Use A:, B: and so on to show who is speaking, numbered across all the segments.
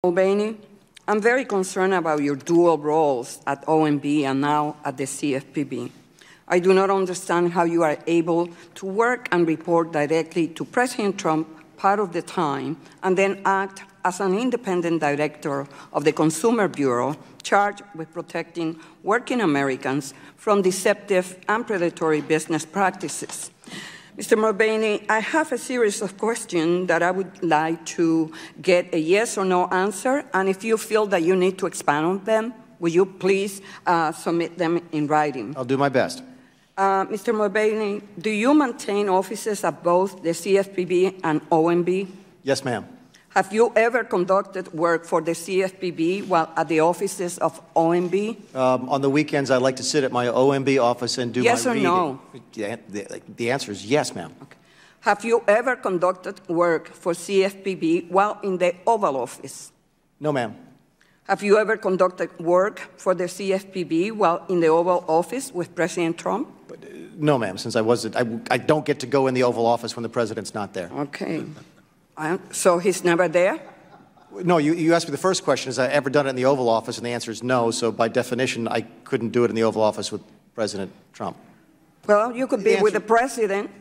A: Mulvaney, I'm very concerned about your dual roles at OMB and now at the CFPB. I do not understand how you are able to work and report directly to President Trump part of the time and then act as an independent director of the Consumer Bureau charged with protecting working Americans from deceptive and predatory business practices. Mr. Mulvaney, I have a series of questions that I would like to get a yes or no answer, and if you feel that you need to expand on them, will you please submit them in writing?
B: I'll do my best.
A: Mr. Mulvaney, do you maintain offices at both the CFPB and OMB?
B: Yes, ma'am.
A: Have you ever conducted work for the CFPB while at the offices of OMB?
B: On the weekends, I like to sit at my OMB office and do my reading.
A: Yes or no?
B: The answer is yes, ma'am.
A: Okay. Have you ever conducted work for CFPB while in the Oval Office?
B: No, ma'am.
A: Have you ever conducted work for the CFPB while in the Oval Office with President Trump?
B: No, ma'am, since I don't get to go in the Oval Office when the president's not there.
A: Okay. So he's never there?
B: No, you asked me the first question, has I ever done it in the Oval Office, and the answer is no, so by definition, I couldn't do it in the Oval Office with President Trump.
A: Well, you could be with the president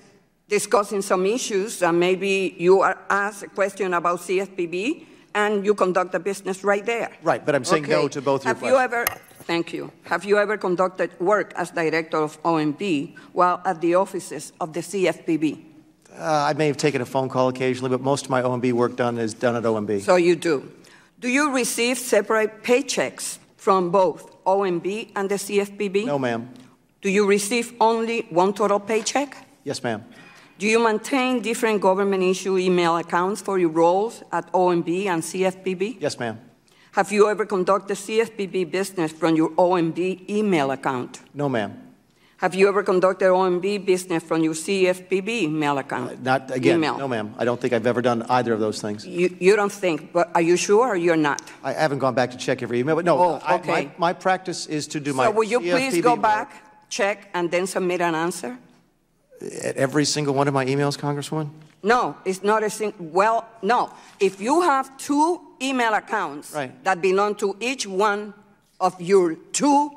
A: discussing some issues, and maybe you are asked a question about CFPB, and you conduct the business right there.
B: Right, but I'm saying no to both your questions.
A: Thank you. Have you ever conducted work as director of OMB while at the offices of the CFPB?
B: I may have taken a phone call occasionally, but most of my OMB work is done at OMB.
A: So you do. Do you receive separate paychecks from both OMB and the CFPB?
B: No, ma'am.
A: Do you receive only one total paycheck?
B: Yes, ma'am.
A: Do you maintain different government-issue email accounts for your roles at OMB and CFPB?
B: Yes, ma'am.
A: Have you ever conducted CFPB business from your OMB email account?
B: No, ma'am.
A: Have you ever conducted OMB business from your CFPB email account?
B: Not again. No, ma'am. I don't think I've ever done either of those things.
A: You don't think, but are you sure or you're not?
B: I haven't gone back to check every email, but no.
A: Oh, okay.
B: My practice is to do my
A: So will you please
B: CFPB
A: go
B: work.
A: back, check, and then submit an answer?
B: At every single one of my emails, Congresswoman?
A: No, it's not a single. Well, no. If you have two email accounts that belong to each one of your two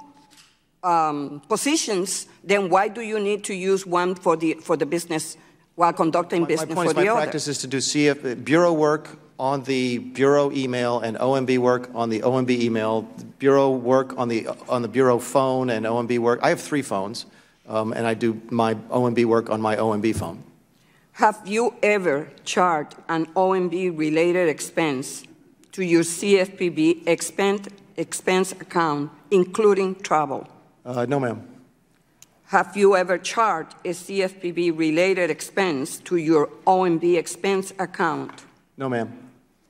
A: positions, then why do you need to use one for the business while conducting business for the other?
B: My practice is to do Bureau work on the Bureau email and OMB work on the OMB email, Bureau work on the Bureau phone and OMB work. I have 3 phones, and I do my OMB work on my OMB phone.
A: Have you ever charged an OMB-related expense to your CFPB expense account, including travel?
B: No, ma'am.
A: Have you ever charged a CFPB-related expense to your OMB expense account?
B: No, ma'am.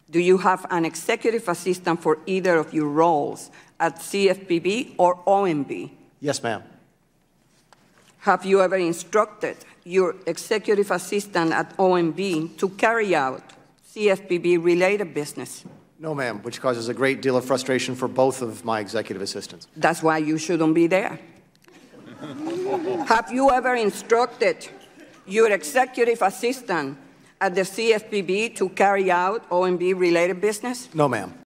A: Do you have an executive assistant for either of your roles at CFPB or OMB?
B: Yes, ma'am.
A: Have you ever instructed your executive assistant at OMB to carry out CFPB-related business?
B: No, ma'am, which causes a great deal of frustration for both of my executive assistants.
A: That's why you shouldn't be there. Have you ever instructed your executive assistant at the CFPB to carry out OMB-related business?
B: No, ma'am.